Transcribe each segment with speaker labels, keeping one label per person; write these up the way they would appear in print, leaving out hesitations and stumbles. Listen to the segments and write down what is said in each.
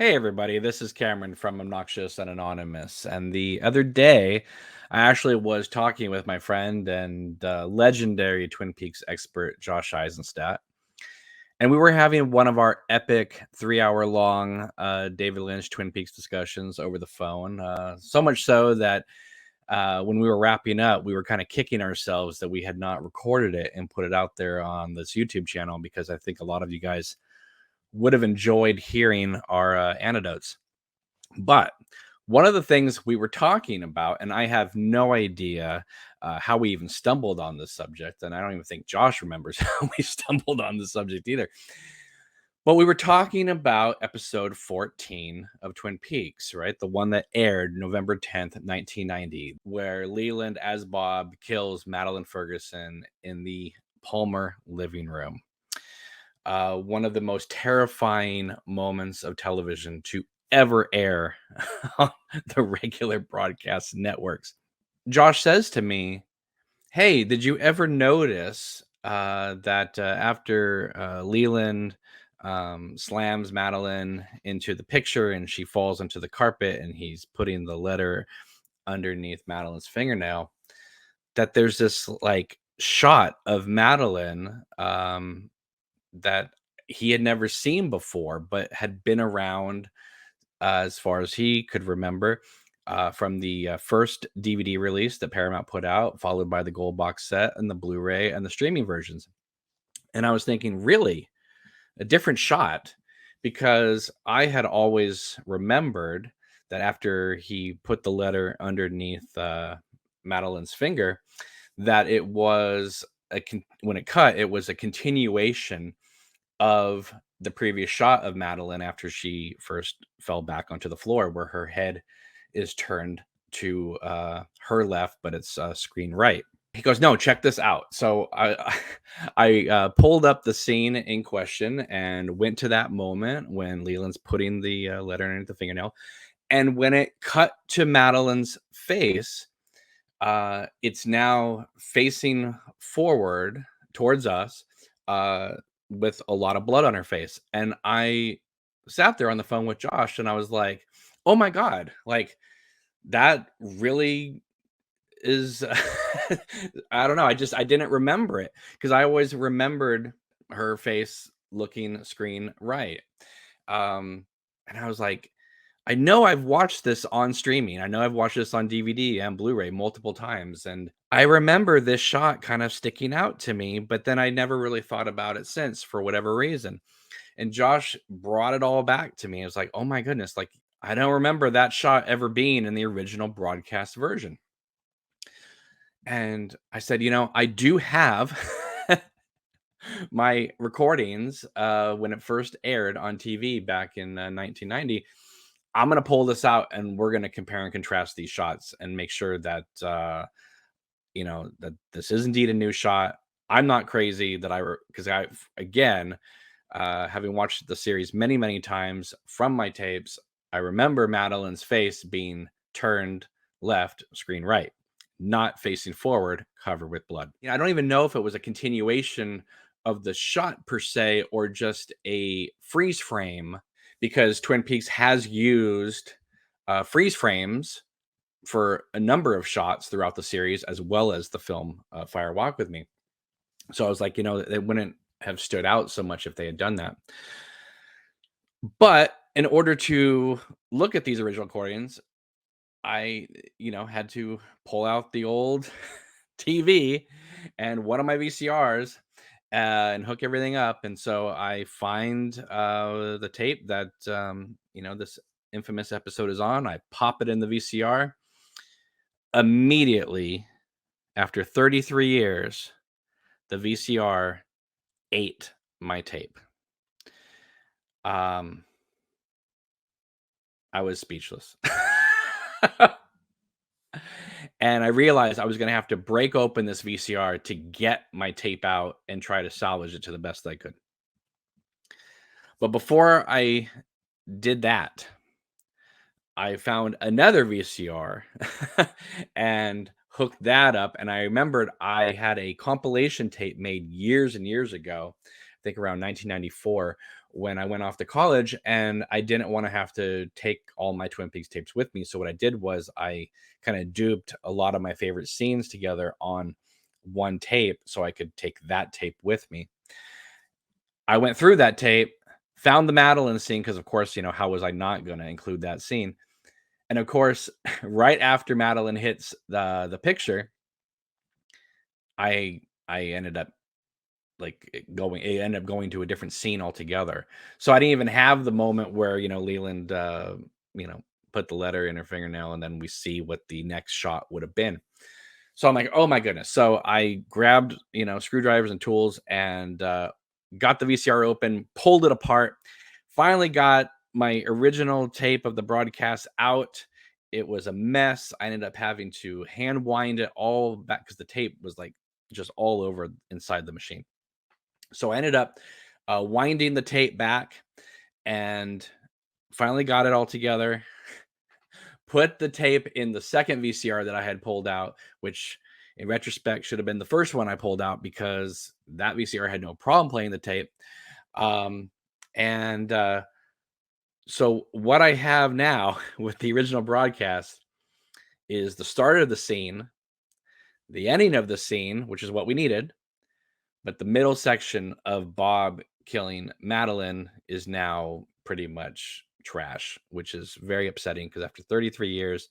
Speaker 1: Hey everybody, this is Cameron from Obnoxious and Anonymous. And the other day, I actually was talking with my friend and legendary Twin Peaks expert Josh Eisenstadt, and we were having one of our epic 3 hour long David Lynch Twin Peaks discussions over the phone. So much so that when we were wrapping up, we were kind of kicking ourselves that we had not recorded it and put it out there on this YouTube channel because I think a lot of you guys would have enjoyed hearing our anecdotes. But one of the things we were talking about, and I have no idea how we even stumbled on this subject, and I don't even think Josh remembers how we stumbled on the subject either. But we were talking about episode 14 of Twin Peaks, right? The one that aired November 10th, 1990, where Leland, as Bob, kills Madeline Ferguson in the Palmer living room. One of the most terrifying moments of television to ever air on the regular broadcast networks. Josh says to me, "Hey, did you ever notice that after Leland slams Madeline into the picture and she falls into the carpet and he's putting the letter underneath Madeline's fingernail, that there's this like shot of Madeline that he had never seen before, but had been around as far as he could remember from the first DVD release that Paramount put out, followed by the gold box set and the Blu-ray and the streaming versions." And I was thinking, really, a different shot, because I had always remembered that after he put the letter underneath Madeline's finger, that it was when it cut, it was a continuation of the previous shot of Madeline after she first fell back onto the floor, where her head is turned to her left, but it's screen right. He goes, "No, check this out." So I pulled up the scene in question and went to that moment when Leland's putting the letter underneath the fingernail, and when it cut to Madeline's face, it's now facing forward towards us. With a lot of blood on her face. And I sat there on the phone with Josh and I was like, "Oh my God, like that really is." I don't know. I didn't remember it because I always remembered her face looking screen right. And I was like, I know I've watched this on streaming. I know I've watched this on DVD and Blu-ray multiple times. And I remember this shot kind of sticking out to me, but then I never really thought about it since for whatever reason. And Josh brought it all back to me. It was like, oh my goodness, like I don't remember that shot ever being in the original broadcast version. And I said, I do have my recordings when it first aired on TV back in 1990. I'm going to pull this out and we're going to compare and contrast these shots and make sure that, that this is indeed a new shot. I'm not crazy that because again, having watched the series many, many times from my tapes, I remember Madeline's face being turned left, screen right, not facing forward, covered with blood. I don't even know if it was a continuation of the shot per se or just a freeze frame, because Twin Peaks has used freeze frames for a number of shots throughout the series, as well as the film Fire Walk with Me. So I was like, it wouldn't have stood out so much if they had done that. But in order to look at these original recordings, I, had to pull out the old TV and one of my VCRs and hook everything up. And so I find the tape that, this infamous episode is on. I pop it in the VCR. Immediately, after 33 years, the VCR ate my tape. I was speechless. And I realized I was going to have to break open this VCR to get my tape out and try to salvage it to the best I could. But before I did that, I found another VCR and hooked that up. And I remembered I had a compilation tape made years and years ago, I think around 1994, when I went off to college, and I didn't want to have to take all my Twin Peaks tapes with me. So what I did was I kind of duped a lot of my favorite scenes together on one tape so I could take that tape with me. I went through that tape, found the Madeline scene because, of course, how was I not going to include that scene? And of course, right after Madeline hits the picture, I ended up it ended up going to a different scene altogether. So I didn't even have the moment where, Leland, you know, put the letter in her fingernail and then we see what the next shot would have been. So I'm like, oh my goodness. So I grabbed, screwdrivers and tools and got the VCR open, pulled it apart, finally got my original tape of the broadcast out. It was a mess. I ended up having to hand wind it all back because the tape was like just all over inside the machine. So I ended up winding the tape back and finally got it all together. Put the tape in the second VCR that I had pulled out, which in retrospect should have been the first one I pulled out because that VCR had no problem playing the tape. And so what I have now with the original broadcast is the start of the scene, the ending of the scene, which is what we needed, but the middle section of Bob killing Madeline is now pretty much trash, which is very upsetting because after 33 years,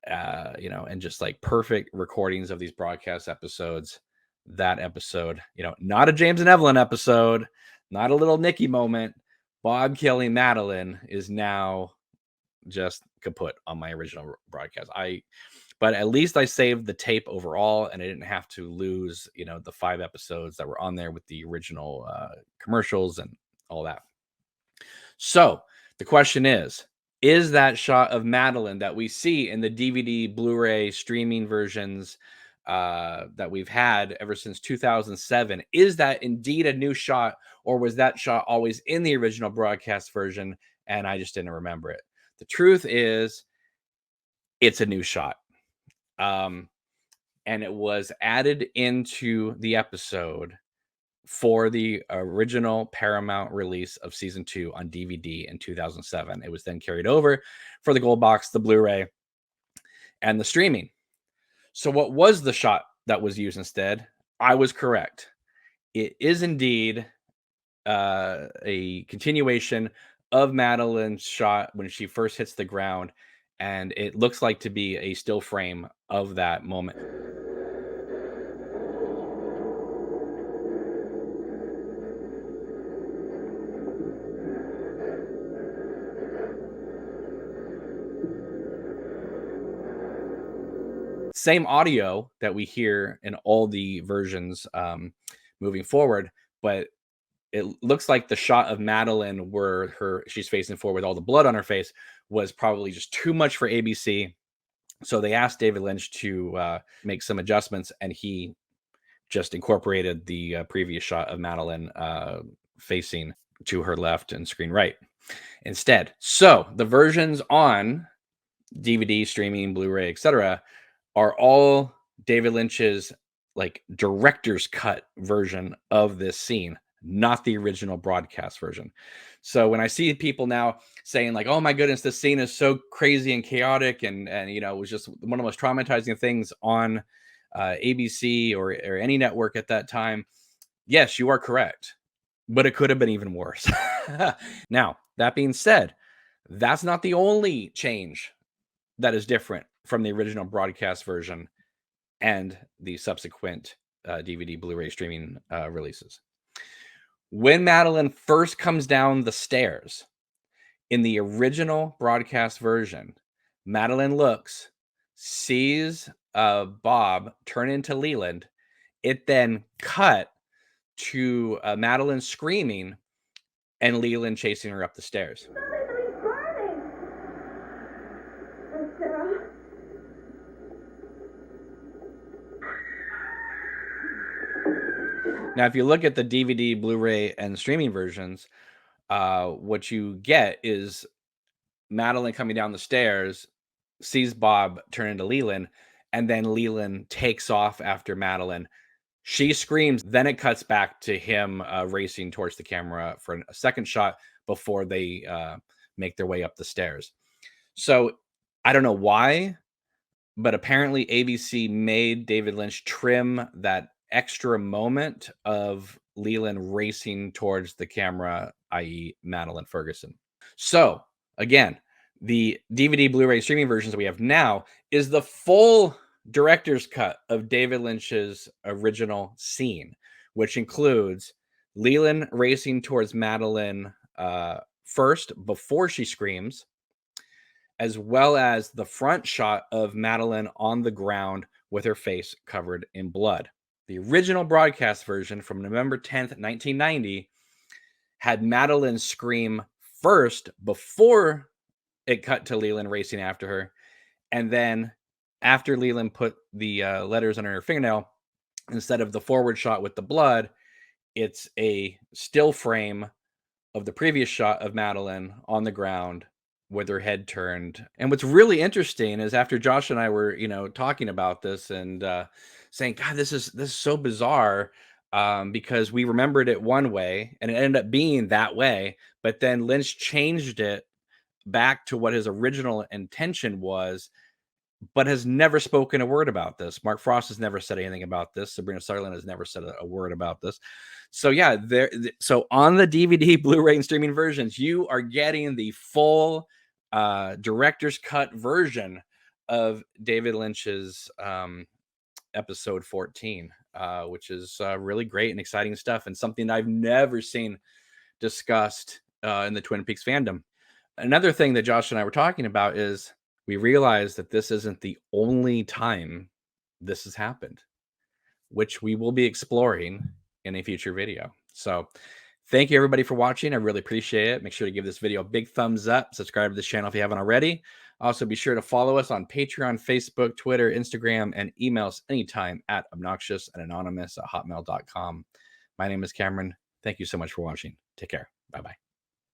Speaker 1: and just like perfect recordings of these broadcast episodes, that episode, not a James and Evelyn episode, not a little Nikki moment. Bob killing Madeline is now just kaput on my original broadcast. But at least I saved the tape overall and I didn't have to lose, the 5 episodes that were on there with the original commercials and all that. So the question is that shot of Madeline that we see in the DVD, Blu-ray streaming versions that we've had ever since 2007, is that indeed a new shot, or was that shot always in the original broadcast version and I just didn't remember it? The truth is, it's a new shot. And it was added into the episode for the original Paramount release of season 2 on DVD in 2007. It was then carried over for the gold box, the Blu-ray, and the streaming. So what was the shot that was used instead? I was correct. It is indeed a continuation of Madeline's shot when she first hits the ground, and it looks like to be a still frame of that moment. Same audio that we hear in all the versions moving forward, but it looks like the shot of Madeline where she's facing forward with all the blood on her face was probably just too much for ABC. So they asked David Lynch to make some adjustments, and he just incorporated the previous shot of Madeline facing to her left and screen right instead. So the versions on DVD, streaming, Blu-ray, etc., are all David Lynch's like director's cut version of this scene, not the original broadcast version. So when I see people now saying like, "Oh my goodness, this scene is so crazy and chaotic," and it was just one of the most traumatizing things on ABC or any network at that time, yes, you are correct, but it could have been even worse. Now that being said, that's not the only change that is different from the original broadcast version and the subsequent DVD, Blu-ray streaming releases. When Madeline first comes down the stairs in the original broadcast version, Madeline looks, sees Bob turn into Leland. It then cut to Madeline screaming and Leland chasing her up the stairs. Now, if you look at the DVD, Blu-ray, and streaming versions, what you get is Madeline coming down the stairs, sees Bob turn into Leland, and then Leland takes off after Madeline, She screams, then it cuts back to him racing towards the camera for a second shot before they make their way up the stairs. So I don't know why, but apparently ABC made David Lynch trim that extra moment of Leland racing towards the camera, i.e., Madeline Ferguson. So again, the DVD, Blu-ray streaming versions that we have now is the full director's cut of David Lynch's original scene, which includes Leland racing towards Madeline first before she screams, as well as the front shot of Madeline on the ground with her face covered in blood. The original broadcast version from November 10th, 1990 had Madeline scream first before it cut to Leland racing after her. And then after Leland put the letters under her fingernail, instead of the forward shot with the blood, it's a still frame of the previous shot of Madeline on the ground with her head turned. And what's really interesting is after Josh and I were, talking about this and saying, God, this is so bizarre, because we remembered it one way and it ended up being that way. But then Lynch changed it back to what his original intention was, but has never spoken a word about this. Mark Frost has never said anything about this. Sabrina Sutherland has never said a word about this. So yeah, so on the DVD, Blu-ray, and streaming versions, you are getting the full director's cut version of David Lynch's episode 14, which is really great and exciting stuff, and something I've never seen discussed in the Twin Peaks fandom. Another thing that Josh and I were talking about is we realized that this isn't the only time this has happened, which we will be exploring in a future video. So thank you everybody for watching. I really appreciate it. Make sure to give this video a big thumbs up. Subscribe to this channel if you haven't already. Also, be sure to follow us on Patreon, Facebook, Twitter, Instagram, and email us anytime at obnoxioussandanonymous@hotmail.com. My name is Cameron. Thank you so much for watching. Take care. Bye-bye.